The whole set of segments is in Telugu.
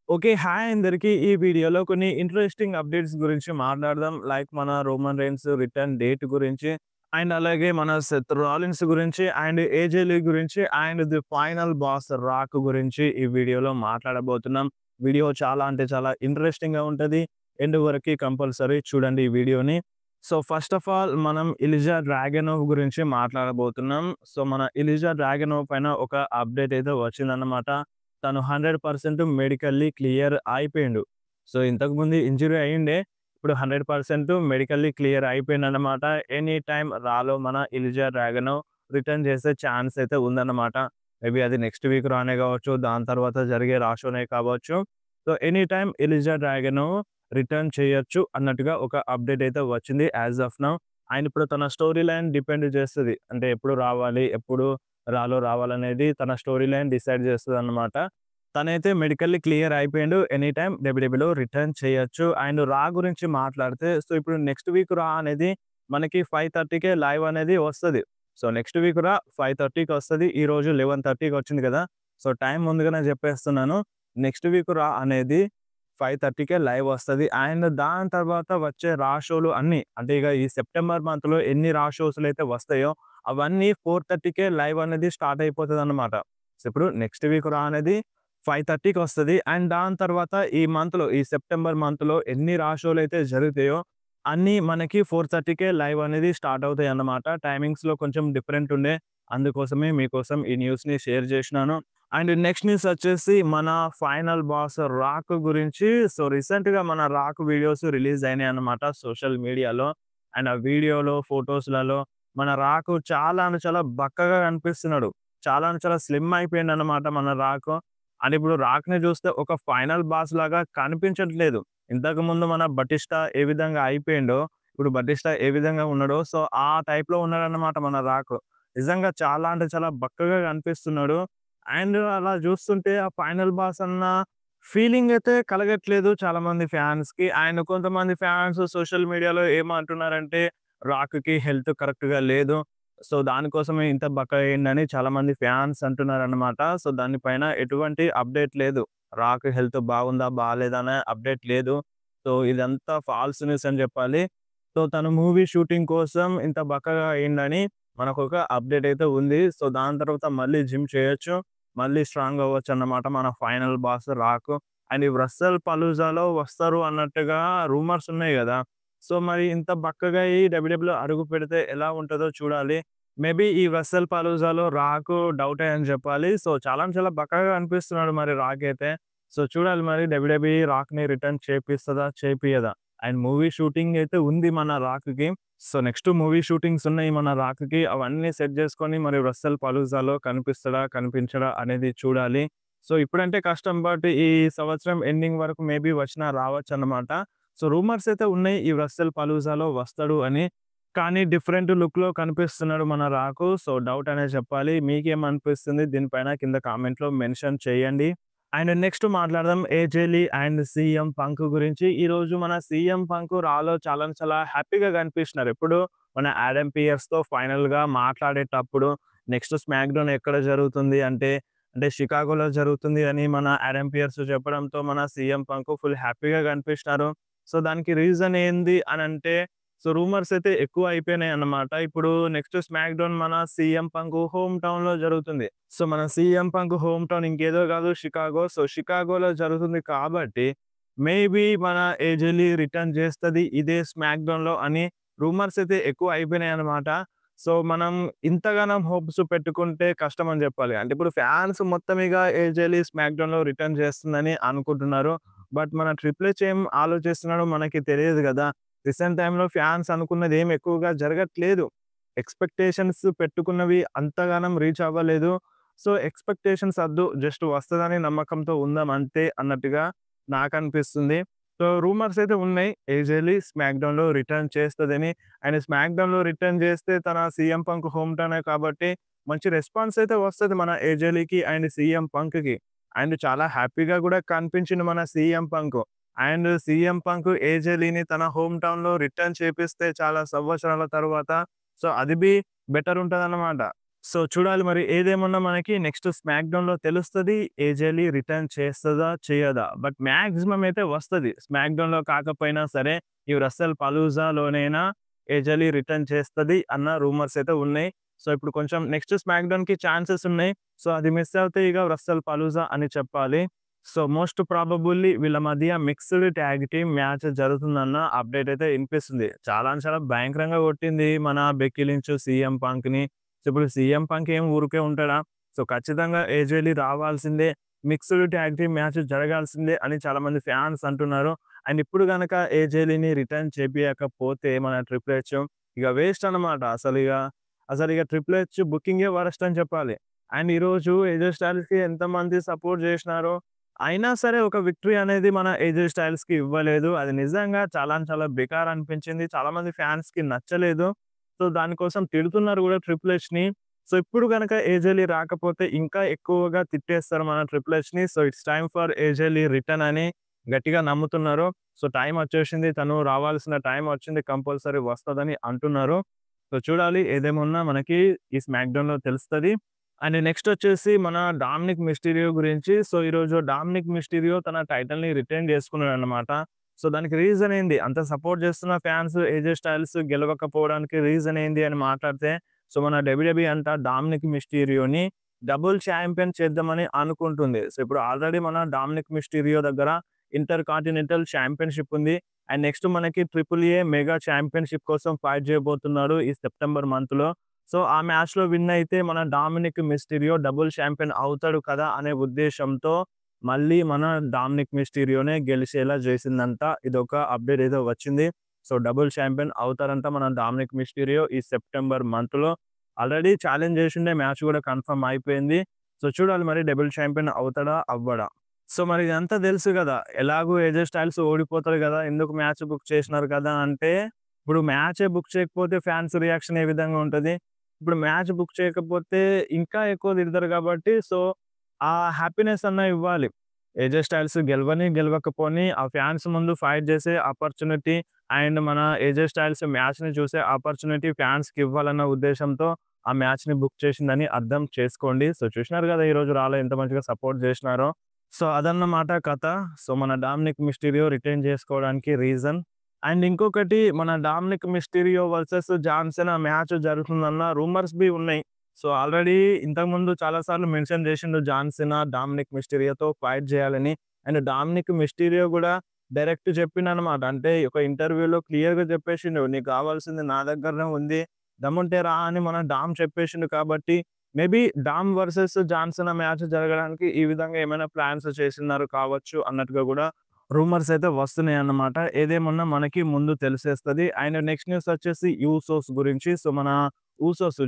ఓకే. హాయ్ అందరికి. ఈ వీడియోలో కొన్ని ఇంట్రెస్టింగ్ అప్డేట్స్ గురించి మాట్లాడదాం. లైక్ మన రోమన్ రెయిన్స్ రిటర్న్ డేట్ గురించి, అండ్ అలాగే మన సెత్ రాలిన్స్ గురించి, అండ్ ఏజే లీ గురించి, and the final boss rock గురించి ఈ వీడియోలో మాట్లాడబోతున్నాం. వీడియో చాలా అంటే చాలా ఇంట్రెస్టింగ్‌గా ఉంటది. ఎండ్ వరకి కంపల్సరీ చూడండి ఈ వీడియోని. సో, ఫస్ట్ ఆఫ్ ఆల్ మనం ఎలిజా డ్రాగనోవ్ గురించి మాట్లాడబోతున్నాం. సో, మన ఎలిజా డ్రాగనోవ్ పైన ఒక అప్డేట్ అయితే వచ్చిందన్నమాట. తను 100% మెడికల్లీ క్లియర్ అయిపోయిండు. సో, ఇంతకుముందు ఇంజ్యూరీ అయ్యుండే. ఇప్పుడు 100% మెడికల్లీ క్లియర్ అయిపోయిండన్నమాట. ఎనీ టైమ్ రాలో మన ఎలిజా డ్రాగనోవ్ రిటర్న్ చేసే ఛాన్స్ అయితే ఉందన్నమాట. మేబీ అది నెక్స్ట్ వీక్ రానే కావచ్చు. దాని తర్వాత జరిగే రా షోనే కావచ్చు. So, any time Ilja Dragunov return చేయొచ్చు అన్నట్టుగా ఒక అప్డేట్ అయితే వచ్చింది యాస్ ఆఫ్ నౌ. అండ్ ఇప్పుడు తన స్టోరీ లైన్ డిపెండ్ చేస్తది. అంటే ఎప్పుడు రావాలి, ఎప్పుడు రాలో రావాలనేది తన స్టోరీ లైన్ డిసైడ్ చేస్తదన్నమాట. తనైతే మెడికల్లీ క్లియర్ అయిపోయిండు. ఎనీ టైమ్ డబ్ల్యూడబ్ల్యూఈలో రిటర్న్ చేయొచ్చు. అండ్ రా గురించి మాట్లాడితే సో, ఇప్పుడు నెక్స్ట్ వీక్ రా అనేది మనకి 5:30కే లైవ్ అనేది వస్తది. సో, నెక్స్ట్ వీక్ రా 5:30కి వస్తది. ఈరోజు 11:30కి వచ్చింది కదా! సో, టైం ముందుగానే చెప్పేస్తున్నాను. నెక్స్ట్ వీక్ రా అనేది 5:30కే లైవ్ వస్తది. అండ్ దాని తర్వాత వచ్చే రా షోలు అన్నీ అంటే ఇక ఈ సెప్టెంబర్ మంత్‌లో ఎన్ని రా షోస్‌లయితే వస్తాయో అవన్నీ 4:30కే లైవ్ అనేది స్టార్ట్ అయిపోతదన్నమాట. సో, ఇప్పుడు నెక్స్ట్ వీక్ రా అనేది 5:30కి వస్తది. అండ్ దాని తర్వాత ఈ మంత్‌లో ఈ సెప్టెంబర్ మంత్‌లో ఎన్ని రా షోలయితే జరుగుతాయో అన్నీ మనకి 4:30కే లైవ్ అనేది స్టార్ట్ అవుతాయన్నమాట. టైమింగ్స్‌లో కొంచెం డిఫరెంట్ ఉండే. అందుకోసమే మీకోసం ఈ న్యూస్‌ని షేర్ చేషినాను. అండ్ నెక్స్ట్ న్యూస్ వచ్చేసి మన ఫైనల్ బాస్ 'రాక్' గురించి. సో, రీసెంట్‌గా మన 'రాక్' వీడియోస్ రిలీజ్ అయినాయన్నమాట సోషల్ మీడియాలో. అండ్ ఆ వీడియోలో, ఫోటోస్‌లలో మన 'రాక్' చాలా అంటే చాలా బక్కగా కనిపిస్తున్నాడు. చాలా అంటే చాలా స్లిమ్ అయిపోయిండన్నమాట మన 'రాక్.' అండ్ ఇప్పుడు 'రాక్‌ని' చూస్తే ఒక ఫైనల్ బాస్ లాగా కనిపించట్లేదు. ఇంతకుముందు మన 'బటిస్టా' ఏ విధంగా అయిపోయిండో, ఇప్పుడు 'బటిస్టా' ఏ విధంగా ఉన్నాడో, సో, ఆ టైప్‌లో ఉన్నాడన్నమాట మన 'రాక్.' నిజంగా చాలా అంటే చాలా బక్కగా కనిపిస్తున్నాడు. అండ్ అలా చూస్తుంటే ఆ ఫైనల్ బాస్ అన్న ఫీలింగ్ అయితే కలగట్లేదు చాలామంది ఫ్యాన్స్‌కి. అండ్ కొంతమంది ఫ్యాన్స్ సోషల్ మీడియాలో ఏమంటున్నారంటే, 'రాక్‌కి హెల్త్ కరెక్ట్‌గా లేదు. సో, దానికోసమే ఇంత బక్కగా అయిండని చాలామంది ఫ్యాన్స్ అంటున్నారన్నమాట. సో, దాని పైన ఎటువంటి అప్డేట్ లేదు. 'రాక్' హెల్త్ బాగుందా? బాలేదా? అనే అప్డేట్ లేదు. సో, ఇదంతా ఫాల్స్ న్యూస్ అని చెప్పాలి. సో, తను మూవీ షూటింగ్ కోసం ఇంత బక్కగా అయిండని మనకొక అప్డేట్ అయితే ఉంది. సో, దాని తర్వాత మళ్ళీ జిమ్ చేయొచ్చు. మళ్ళీ స్ట్రాంగ్ అవ్వచ్చన్నమాట మన ఫైనల్ బాస్ 'రాక్.' అండ్ ఈ 'రస్సెల్ పలూజాలో' వస్తారు అన్నట్టుగా రూమర్స్ ఉన్నాయి గదా! సో, మరి ఇంత బక్కగా అయ్యి డబ్ల్యూడబ్ల్యూఈలో అడుగు పెడితే ఎలా ఉంటదో చూడాలి. మేబీ ఈ 'రస్సెల్ పలూజాలో' 'రాక్' డౌటే అని చెప్పాలి. సో, చాలా అంటే చాలా బక్కగా కనిపిస్తున్నాడు మరి 'రాక్' అయితే. సో, చూడాలి మరి డబ్ల్యూడబ్ల్యూఈ 'రాక్‌ని' రిటర్న్ చేపిస్తదా? చేపియదా? అండ్ మూవీ షూటింగ్ అయితే ఉంది మన 'రాక్‌కి.' సో, నెక్స్ట్ మూవీ షూటింగ్స్ ఉన్నాయి మన 'రాక్‌కి.' అవన్నీ సెట్ జేసుకొని మరి 'రస్సెల్ పలూజాలో' కనిపిస్తడా? కనిపించడా? అనేది చూడాలి. సో, ఇప్పుడంటే కష్టం. బట్ ఈ సంవత్సరం ఎండింగ్ వరకు మేబీ వచ్చినా రావచ్చన్నమాట. సో, రూమర్స్ అయితే ఉన్నాయి. ఈ 'రస్సెల్ పలూజాలో' వస్తాడు అని. కానీ డిఫరెంట్ లుక్‌లో కనిపిస్తున్నాడు మన 'రాకు.' సో, డౌట్ అనే చెప్పాలి. మీకేమనిపిస్తుంది దీనిపైన కింద కామెంట్‌లో మెన్షన్ చేయండి. అండ్ నెక్స్ట్ మాట్లాడదాం 'ఏజే లీ' అండ్ 'సీఎం పంక్' గురించి. ఈరోజు మన 'సీఎం పంక్' రాలో చాలా చాలా హ్యాపీగా కనిపిస్తున్నారు. ఎప్పుడు మన 'ఆడమ్ పియర్స్‌తో' ఫైనల్‌గా మాట్లాడేటప్పుడు నెక్స్ట్ 'స్మాక్ డౌన్' ఎక్కడ జరుగుతుంది అంటే షికాగోలో జరుగుతుంది అని మన 'ఆడమ్ పియర్స్' చెప్పడంతో మన 'సీఎం పంక్' ఫుల్ హ్యాపీగా కనిపిస్తున్నారు. సో, దానికి రీజన్ ఏంది అనంటే సో, రూమర్స్ అయితే ఎక్కువ అయిపోయినాయన్నమాట. ఇప్పుడు నెక్స్ట్ 'స్మాక్ డౌన్' మన 'సీఎం పంక్' హోమ్ టౌన్‌లో జరుగుతుంది. సో, మన 'సీఎం పంక్' హోమ్ టౌన్ ఇంకేదో కాదు షికాగో. సో, షికాగోలో జరుగుతుంది కాబట్టి మేబీ మన 'ఏజే లీ' రిటర్న్ చేస్తది ఇదే 'స్మాక్ డౌన్‌లో' అని రూమర్స్ అయితే ఎక్కువ అయిపోయినాయన్నమాట. సో, మనం ఇంతగనం హోప్స్ పెట్టుకుంటే కష్టం అని జెప్పాలి. అంటే ఇప్పుడు ఫ్యాన్స్ మొత్తం ఇగ 'ఏజే లీ' 'స్మాక్ డౌన్‌లో' రిటర్న్ చేస్తుందని అనుకుంటున్నారు. బట్ మన 'ట్రిపుల్ హెచ్' ఏం ఆలోచిస్తున్నాడో మనకి తెలియదు గదా! రీసెంట్ టైమ్‌లో ఫ్యాన్స్ అనుకున్నది ఏం ఎక్కువగా జరగట్లేదు. ఎక్స్‌పెక్టేషన్స్ పెట్టుకున్నవి అంతగానం రీచ్ అవ్వలేదు. సో, ఎక్స్‌పెక్టేషన్స్ అద్దు. జస్ట్ వస్తదని నమ్మకంతో ఉందాం అంతే అన్నట్టుగా నాకనిపిస్తుంది. సో, రూమర్స్ అయితే ఉన్నాయి. 'ఏజే లీ' 'స్మాక్ డౌన్‌లో' రిటర్న్ చేస్తదని. అండ్ 'స్మాక్ డౌన్‌లో' రిటర్న్ చేస్తే తన 'సీఎం పంక్' హోమ్ టౌనే కాబట్టి మంచి రెస్పాన్స్ అయితే వస్తది మన 'ఏజే లీ'కి అండ్ 'సీఎం పంక్‌కి.' అండ్ చాలా హ్యాపీగా గూడా కనిపించిండు మన 'CM Punk.' And 'CM Punk' 'AJ లీని' తన హోమ్ టౌన్‌లో రిటర్న్ చేపిస్తే చాలా సంవత్సరాల తరువాత సో, అది బెటర్ ఉంటదన్నమాట. సో, చూడాలి మరి ఏదేమున్నా మనకి నెక్స్ట్ స్మాక్ డౌన్‌లో తెలుస్తది. ఏజే లీ రిటర్న్ చేస్తదా? చేయదా? బట్ మాక్సిమం అయితే వస్తది. స్మాక్ డౌన్‌లో కాకపోయినా సరే, ఈ రస్సెల్ పలూజాలోనైనా ఏజే లీ రిటర్న్ చేస్తది అన్న రూమర్స్ అయితే ఉన్నాయి. సో, ఇప్పుడు కొంచెం నెక్స్ట్ స్మాక్ డౌన్‌కి ఛాన్సెస్ ఉన్నాయి. సో, అది మిస్ అవుతే ఇక రస్సెల్ పలూజా అని చెప్పాలి. సో, మోస్ట్ ప్రాబబుల్లీ వీళ్ళ మధ్య మిక్స్డ్ టాగ్ టీమ్ మ్యాచ్ జరుగుతుందన్న అప్డేట్ అయితే ఇనిపిస్తుంది. చాలా అంటే చాలా భయంకరంగా కొట్టింది మన బెక్కీ లించ్ సీఎం పంక్‌ని. సో, ఇప్పుడు సీఎం పంక్ ఏం ఊరికే ఉంటాడా? సో, ఖచ్చితంగా ఏజే లీ రావాల్సిందే. మిక్స్డ్ టాగ్ టీమ్ మ్యాచ్ జరగాల్సిందే అని చాలామంది ఫ్యాన్స్ అంటున్నారు. అండ్ ఇప్పుడు గనక ఏజే లీని రిటర్న్ చేపియకపోతే మన ట్రిపుల్ హెచ్ ఇక వేస్ట్ అన్నమాట. అసలిగ ట్రిపుల్ హెచ్ బుకింగే వరస్ట్ అని చెప్పాలి. అండ్ ఈరోజు ఏజే స్టైల్స్‌కి ఎంతమంది సపోర్ట్ జేసినారో, అయినా సరే ఒక విక్టరీ అనేది మన ఏజే స్టైల్స్‌కి ఇవ్వలేదు. అది నిజంగా చాలా అంటే చాలా బెకార్ అనిపించింది. చాలామంది ఫ్యాన్స్‌కి నచ్చలేదు. సో, దానికోసం తిడుతున్నారు గూడా ట్రిపుల్ హెచ్‌ని. సో, ఇప్పుడు గనక ఏజే లీ రాకపోతే ఇంకా ఎక్కువగా తిట్టేస్తారు మన ట్రిపుల్ హెచ్‌ని. So, it's time for AJ Lee return అని గట్టిగా నమ్ముతున్నారు. సో, టైమ్ వచ్చేసింది. తను రావాల్సిన టైమ్ వచ్చింది. కంపల్సరీ వస్తదని అంటున్నారు. సో, చూడాలి ఏదేమున్నా మనకి ఈ స్మాక్ డౌన్‌లో తెలుస్తది. అండ్ నెక్స్ట్ వచ్చేసి మన డామినిక్ మిస్టీరియో గురించి. సో, ఈరోజు డామినిక్ మిస్టీరియో తన టైటిల్‌ని రిటైన్ చేసుకున్నాడన్నమాట. సో, దానికి రీజన్ ఏంది? అంత సపోర్ట్ చేస్తున్న ఫ్యాన్స్ ఏజే స్టైల్స్ గెలవకపోవడానికి రీజన్ ఏంది అని మాట్లాడితే, సో, మన డబ్ల్యూడబ్ల్యూఈ అంట డామినిక్ మిస్టీరియోని డబుల్ చాంపియన్ చేద్దామని అనుకుంటుంది. సో, ఇప్పుడు ఆల్రెడీ మన డామినిక్ మిస్టీరియో దగ్గర ఇంటర్ కాంటినెంటల్ చాంపియన్‌షిప్ ఉంది. అండ్ నెక్స్ట్ మనకి ట్రిపుల్ ఏ మెగా చాంపియన్‌షిప్ కోసం ఫైట్ చేయబోతున్నాడు ఈ సెప్టెంబర్ మంత్‌లో. సో, ఆ మ్యాచ్‌లో విన్ అయితే మన డామినిక్ మిస్టీరియో డబుల్ చాంపియన్ అవుతాడు కదా! అనే ఉద్దేశ్యంతో మళ్ళీ మన డామినిక్ మిస్టీరియోనే గెలిచేలా చేసిందంట. ఇదొక అప్‌డేట్ ఏదో వచ్చింది. సో, డబుల్ చాంపియన్ అవుతారంట మన డామినిక్ మిస్టీరియో ఈ సెప్టెంబర్ మంత్‌లో. ఆల్రెడీ ఛాలెంజ్ చేసిండే మ్యాచ్ కూడా కన్ఫర్మ్ అయిపోయింది. సో, చూడాలి మరి డబుల్ చాంపియన్ అవుతాడా? అవ్వడా? సో, మరి ఇదంతా తెలుసు గదా! ఎలాగో ఏజే స్టైల్స్ ఓడిపోతాడు గదా! ఎందుకు మ్యాచ్ బుక్ చేసినారు కదా! అంటే, ఇప్పుడు మ్యాచే బుక్ చేయకపోతే ఫ్యాన్స్ రియాక్షన్ ఏ విధంగా ఉంటది? ఇప్పుడు మ్యాచ్ బుక్ చేయకపోతే ఇంకా ఎక్కువ తిడతారు కాబట్టి, సో, ఆ హ్యాపీనెస్ అన్నా ఇవ్వాలి. ఏజే స్టైల్స్ గెలవని, గెలవకపోని ఆ ఫ్యాన్స్ ముందు ఫైట్ చేసే ఆపర్చునిటీ అండ్ మన ఏజే స్టైల్స్ మ్యాచ్‌ని చూసే ఆపర్చునిటీ ఫ్యాన్స్‌కి ఇవ్వాలన్న ఉద్దేశ్యంతో ఆ మ్యాచ్‌ని బుక్ చేసిందని అర్థం చేసుకోండి. సో, చూసినారు గదా! ఈరోజు రాలో ఎంత మంచిగా సపోర్ట్ జేసినారో. సో, అదన్నమాట కథ. సో, మన డామినిక్ మిస్టీరియో రిటైన్ చేసుకోవడానికి రీజన్. అండ్ ఇంకొకటి మన Dominik Mysterio versus John Cena match జరుగుతుందన్న రూమర్స్ బి ఉన్నాయి. సో, ఆల్రెడీ ఇంతకుముందు చాలా సార్లు మెన్షన్ చేసిండు జాన్ సెనా డామినిక్ మిస్టీరియోతో ఫైట్ చేయాలని. అండ్ డామినిక్ మిస్టీరియో గూడా డైరెక్ట్ చెప్పిండనమాట. అంటే ఒక ఇంటర్వ్యూలో క్లియర్‌గా చెప్పేసిండు. "నీకు కావాల్సింది నా దగ్గరనే ఉంది. దమ్ముంటే రా" అని మన డామ్ చెప్పేసిండు కాబట్టి maybe Dom versus Johnson match జరగడానికి ఈ విధంగా ఏమైనా ప్లాన్స్ చేసిన్నారు కావచ్చు అన్నట్టుగా గూడా రూమర్స్ అయితే వస్తున్నాయన్నమాట. ఏదేమున్నా మనకి ముందు తెలిసేస్తది. అండ్ నెక్స్ట్ న్యూస్ వచ్చేసి యూసోస్ గురించి. సో, మన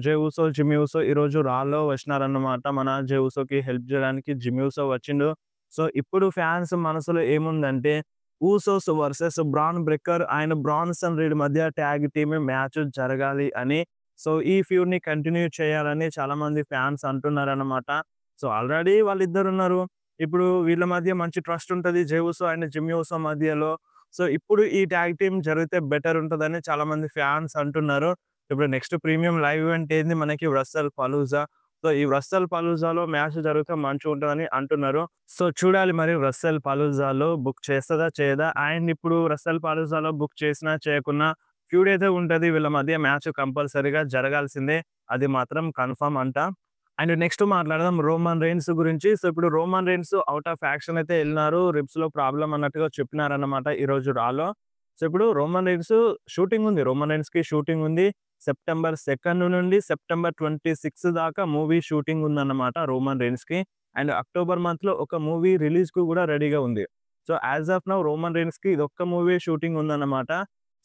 జే ఊసో, జిమ్మీ ఊసో ఈరోజు రాలో వచ్చినారన్నమాట. మన జే ఊసోకి హెల్ప్ జేయడానికి జిమ్మీ ఊసో వచ్చిండు. సో, ఇప్పుడు ఫ్యాన్స్ మనసులో ఏముందంటే Usos versus Bron Breakker and Bronson Reed మధ్య టాగ్ టీమ్ మ్యాచ్ జరగాలి అని సో, ఈ ఫ్యూడ్‌ని కంటిన్యూ చేయాలని చాలామంది ఫ్యాన్స్ అంటున్నారనమాట. సో, ఆల్రెడీ వాళ్ళిద్దరున్నారు. ఇప్పుడు వీళ్ళ మధ్య మంచి ట్రస్ట్ ఉంటది. జే ఉసో అండ్ జిమ్మీ ఉసో మధ్యలో. సో, ఇప్పుడు ఈ టాగ్ టీమ్ జరిగితే బెటర్ ఉంటదని చాలామంది ఫ్యాన్స్ అంటున్నారు. ఇప్పుడు నెక్స్ట్ ప్రీమియం లైవ్ ఈవెంట్ ఏంది మనకి రస్సెల్ పలూజా. సో, ఈ రస్సెల్ పలూజాలో మ్యాచ్ జరిగితే మంచిగుంటదని అంటున్నారు. సో, చూడాలి మరి రస్సెల్ పలూజాలో బుక్ చేస్తదా? చేయదా? అండ్ ఇప్పుడు రస్సెల్ పలూజాలో బుక్ చేసినా, చేయకున్నా ఫ్యూడ్ అయితే ఉంటది. వీళ్ళ మధ్య మ్యాచ్ కంపల్సరీగా జరగాల్సిందే. అది మాత్రం కన్ఫర్మ్ అంట. అండ్ నెక్స్ట్ మాట్లాడదాం రోమన్ రెయిన్స్ గురించి. సో, ఇప్పుడు Roman Reigns out of action అయితే ఎళ్ళినారు. రిబ్స్‌లో ప్రాబ్లమ్ అన్నట్టుగా చెప్పినారన్నమాట ఈరోజు రాలో. సో, ఇప్పుడు రోమన్ రెయిన్స్ షూటింగ్ ఉంది. రోమన్ రెయిన్స్‌కి షూటింగ్ ఉంది. సెప్టెంబర్ 2 నుండి సెప్టెంబర్ 26 దాకా మూవీ షూటింగ్ ఉందన్నమాట రోమన్ రెయిన్స్‌కి. అండ్ అక్టోబర్ మంత్‌లో ఒక మూవీ రిలీజ్‌కి కూడా రెడీగా ఉంది. So, as of now Roman రెయిన్స్‌కి ఇదొక్క మూవీ షూటింగ్ ఉందన్నమాట.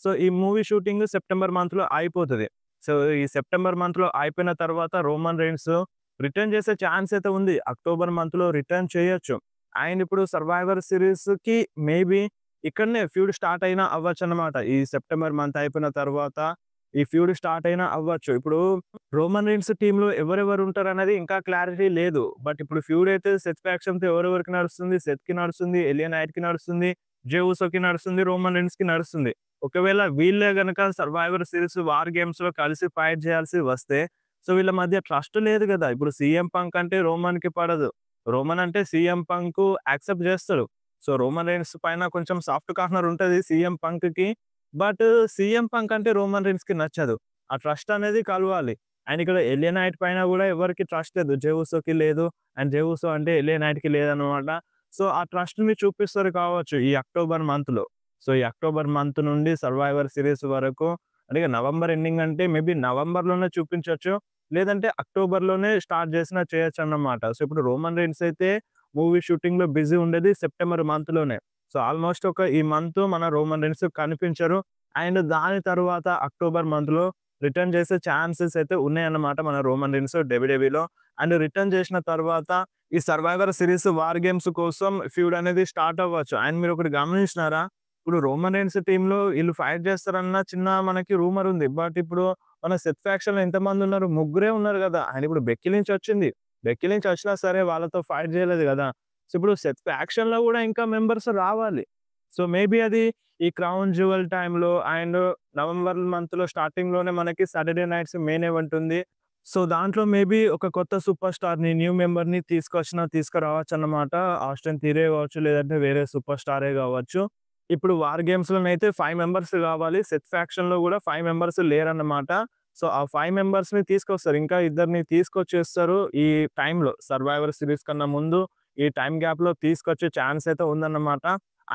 సో, ఈ మూవీ షూటింగ్ సెప్టెంబర్ మంత్‌లో అయిపోతది. సో, ఈ సెప్టెంబర్ మంత్‌లో అయిపోయిన తర్వాత రోమన్ రెయిన్స్ రిటర్న్ చేసే ఛాన్స్ అయితే ఉంది. అక్టోబర్ మంత్‌లో రిటర్న్ చేయొచ్చు. అండ్ ఇప్పుడు సర్వైవర్ సీరీస్‌కి మేబీ ఇక్కడనే ఫ్యూడ్ స్టార్ట్ అయినా అవ్వచ్చన్నమాట. ఈ సెప్టెంబర్ మంత్ అయిపోయిన తర్వాత ఈ ఫ్యూడ్ స్టార్ట్ అయినా అవ్వచ్చు. ఇప్పుడు రోమన్ రీన్స్ టీమ్‌లో ఎవరెవరు ఉంటారనేది ఇంకా క్లారిటీ లేదు. బట్ ఇప్పుడు ఫ్యూడ్ అయితే సెత్ ఫ్యాక్షన్‌తో ఎవరెవరికి నడుస్తుంది? సెత్‌కి నడుస్తుంది, ఎలియా నైట్‌కి నడుస్తుంది, జే ఉసోకి నడుస్తుంది, రోమన్ రీన్స్‌కి నడుస్తుంది. ఒకవేళ వీళ్ళే గనక సర్వైవర్ సీరీస్ వార్ గేమ్స్‌లో కలిసి ఫైట్ చేయాల్సి వస్తే, సో, వీళ్ళ మధ్య ట్రస్ట్ లేదు గదా! ఇప్పుడు సీఎం పంక్ అంటే రోమన్‌కి పడదు. రోమన్ అంటే సీఎం పంకు యాక్సెప్ట్ జేస్తాడు. సో, రోమన్ రీన్స్ పైన కొంచెం సాఫ్ట్ కార్నర్ ఉంటది సీఎం పంక్‌కి. బట్ సీఎం పంక్ అంటే రోమన్ రీన్స్‌కి నచ్చదు. ఆ ట్రస్ట్ అనేది కలవాలి. అండ్ ఇక్కడ ఎలియా నైట్ పైన గూడా ఎవరికీ ట్రస్ట్ లేదు. జే ఉసోకి లేదు. అండ్ జే ఉసో అంటే ఎలియా నైట్‌కి లేదనమాట. సో, ఆ ట్రస్ట్‌ని చూపిస్తారు కావచ్చు ఈ అక్టోబర్ మంత్‌లో. సో, ఈ అక్టోబర్ మంత్ నుండి సర్వైవర్ సీరీస్ వరకు అంటే ఇక నవంబర్ ఎండింగ్ అంటే మేబీ నవంబర్‌లోనే చూపించొచ్చు. లేదంటే అక్టోబర్‌లోనే స్టార్ట్ చేసినా చేయొచ్చన్నమాట. సో, ఇప్పుడు రోమన్ రీన్స్ అయితే మూవీ షూటింగ్‌లో బిజీ ఉండేది సెప్టెంబర్ మంత్‌లోనే. సో, ఆల్‌మోస్ట్ ఈ మంత్ మన రోమన్ రీన్స్ కనిపించరు. అండ్ దాని తరువాత అక్టోబర్ మంత్‌లో రిటర్న్ చేసే ఛాన్సెస్ అయితే ఉన్నాయన్నమాట మన రోమన్ రీన్స్ డబ్ల్యూడబ్ల్యూఈలో. అండ్ రిటర్న్ చేసిన తర్వాత ఈ సర్వైవర్ సీరీస్ వార్ గేమ్స్ కోసం ఫ్యూడ్ అనేది స్టార్ట్ అవ్వచ్చు. అండ్ మీరొకటి గమనించినారా? ఇప్పుడు రోమన్ రీన్స్ టీమ్‌లో ఈళ్ళు ఫైట్ చేస్తారన్న చిన్న మనకి రూమర్ ఉంది. బట్ ఇప్పుడు మన సెత్ ఫ్యాక్షన్‌లో ఎంతమందున్నారు? ముగ్గురే ఉన్నారు గదా! అండ్ ఇప్పుడు బెక్కీ లించ్ వచ్చింది. బెక్కీ లించ్ వచ్చినా సరే వాళ్ళతో ఫైట్ చేయలేదు గదా! సో, ఇప్పుడు సెత్ ఫ్యాక్షన్‌లో గూడా ఇంకా మెంబర్స్ రావాలి. సో, మేబీ అది ఈ క్రౌన్ జ్యువెల్ టైమ్‌లో అండ్ నవంబర్ మంత్‌లో స్టార్టింగ్‌లోనే మనకి సాటర్‌డే నైట్స్ మెయిన్ ఈవెంట్ ఉంది. సో, దాంట్లో మేబీ ఒక కొత్త సూపర్ స్టార్‌ని, న్యూ మెంబర్‌ని తీసుకురావచ్చన్నమాట. ఆస్టిన్ థియరీ గావచ్చు, లేదంటే వేరే సూపర్ స్టారే గావచ్చు. ఇప్పుడు వార్ గేమ్స్‌లోనైతే 5 మెంబర్స్ గావాలి. సెత్ ఫ్యాక్షన్‌లో గూడా 5 మెంబర్స్ లేరన్నమాట. సో, ఆ 5 మెంబర్స్‌ని తీసుకొస్తారు. ఇంకా ఇద్దరిని తీసుకొచ్చేస్తారు ఈ టైంలో. సర్వైవర్ సీరీస్ కన్నా ముందు ఈ టైమ్ గ్యాప్‌లో తీసుకొచ్చే ఛాన్స్ అయితే ఉందన్నమాట.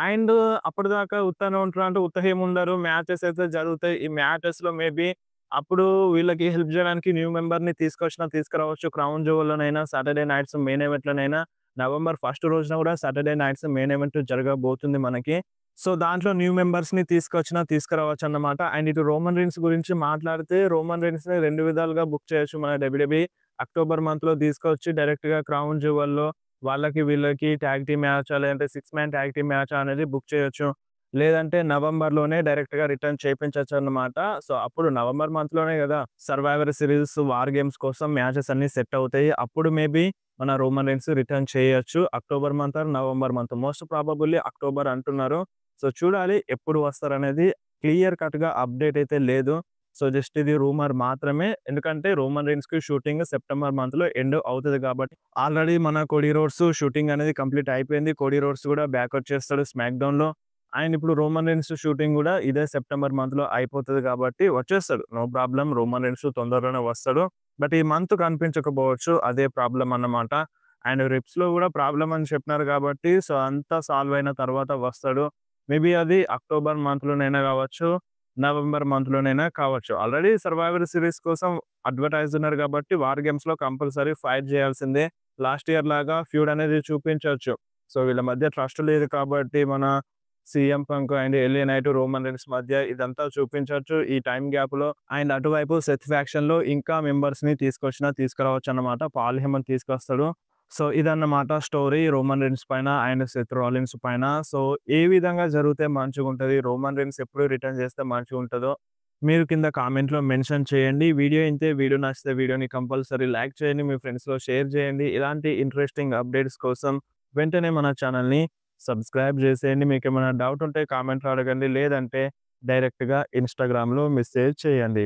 అండ్ అప్పటిదాకా ఉత్తనే ఉంటారు అంటే ఉత్తగేముండరు. మ్యాచెస్ అయితే జరుగుతాయి. ఈ మ్యాచెస్‌లో మేబీ అప్పుడు వీళ్ళకి హెల్ప్ జేయడానికి న్యూ మెంబర్‌ని తీసుకొచ్చినా తీసుకురావచ్చు. క్రౌన్ జువెల్‌లోనైనా, సాటర్‌డే నైట్స్ మెయిన్ ఈవెంట్‌లోనైనా, నవంబర్ ఫస్ట్ రోజున గూడా సాటర్‌డే నైట్స్ మెయిన్ ఈవెంట్ జరగబోతుంది మనకి. సో, దాంట్లో న్యూ మెంబర్స్‌ని తీసుకొచ్చినా తీసుకురావచ్చన్నమాట. అండ్ ఇటు రోమన్ రీన్స్ గురించి మాట్లాడితే రోమన్ రీన్స్‌ని 2 విధాలుగా బుక్ చేయొచ్చు మన డబ్ల్యూడబ్ల్యూఈ. అక్టోబర్ మంత్‌లో తీసుకొచ్చి డైరెక్ట్‌గా క్రౌన్ జువెల్‌లో వాళ్ళకి వీళ్ళకి టాగ్ టీమ్ మ్యాచా లేదంటే 6 మ్యాన్ టాగ్ టీమ్ మ్యాచా అనేది బుక్ చేయొచ్చు. లేదంటే నవంబర్‌లోనే డైరెక్ట్‌గా రిటర్న్ చేపించొచ్చన్నమాట. సో, అప్పుడు నవంబర్ మంత్‌లోనే గదా! సర్వైవర్ సీరీస్, వార్ గేమ్స్ కోసం మ్యాచెస్ అన్నీ సెట్ అవుతాయి. అప్పుడు మేబీ మన రోమన్ రీన్స్ రిటర్న్ చేయొచ్చు. October month or November month. Most probably October అంటున్నారు. సో, చూడాలి ఎప్పుడు వస్తారనేది క్లియర్ కట్‌గా అప్డేట్ అయితే లేదు. సో, జస్ట్ ఇది రూమర్ మాత్రమే. ఎందుకంటే రోమన్ రీన్స్‌కి షూటింగ్ సెప్టెంబర్ మంత్‌లో ఎండ్ అవుతది కాబట్టి. ఆల్రెడీ మన కోడీ రోడ్స్ షూటింగ్ అనేది కంప్లీట్ అయిపోయింది. కోడీ రోడ్స్ గూడా బ్యాక్ వచ్చేస్తాడు స్మాక్ డౌన్‌లో. అండ్ ఇప్పుడు రోమన్ రీన్స్ షూటింగ్ గూడా ఇదే సెప్టెంబర్ మంత్‌లో అయిపోతది కాబట్టి వచ్చేస్తాడు. No problem. రోమన్ రీన్స్ తొందరలోనే వస్తాడు. బట్ ఈ మంత్ కనిపించకపోవచ్చు. అదే ప్రాబ్లమ్ అన్నమాట. అండ్ రిబ్స్‌లో గూడా ప్రాబ్లమ్ అని చెప్పినారు కాబట్టి సో, అంతా సాల్వ్ అయిన తర్వాత వస్తాడు. మేబీ అది అక్టోబర్ మంత్‌లోనైనా గావచ్చు, నవంబర్ మంత్‌లోనైనా కావచ్చు. ఆల్రెడీ సర్వైవర్ సీరీస్ కోసం అడ్వర్టైజ్ ఉన్నారు గాబట్టి వార్ గేమ్స్‌లో కంపల్సరీ ఫైట్ జేయాల్సిందే. లాస్ట్ ఇయర్ లాగా ఫ్యూడ్ అనేది చూపించొచ్చు. సో, వీళ్ళ మధ్య ట్రస్ట్ లేదు కాబట్టి మన CM Punk and LA Knight, Roman Reigns మధ్య ఇదంతా చూపించొచ్చు ఈ టైమ్ గ్యాప్‌లో. అండ్ అటువైపు సెత్ ఫ్యాక్షన్‌లో ఇంకా మెంబర్స్‌ని తీసుకొచ్చినా తీసుకురావచ్చన్నమాట. పాల్ హెమన్ తీసుకొస్తాడు. సో, ఇదన్నమాట స్టోరీ రోమన్ రీన్స్ పైన అండ్ సెత్ రాలిన్స్ పైన. సో, ఏ విధంగా జరిగితే మంచిగుంటది? రోమన్ రీన్స్ ఎప్పుడు రిటర్న్ చేస్తే మంచిగుంటదో మీరు కింద కామెంట్‌లో మెన్షన్ చేయండి. వీడియో ఇంతే. వీడియో నచ్చితే వీడియోని కంపల్సరీ లైక్ చేయండి. మీ ఫ్రెండ్స్‌లో షేర్ చేయండి. ఇలాంటి ఇంట్రెస్టింగ్ అప్డేట్స్ కోసం వెంటనే మన ఛానెల్‌ని సబ్స్క్రైబ్ చేసేయండి. మీకేమైనా డౌట్ ఉంటే కామెంట్‌లో అడగండి. లేదంటే డైరెక్ట్‌గా ఇన్‌స్టాగ్రామ్‌లో మెసేజ్ చేయండి.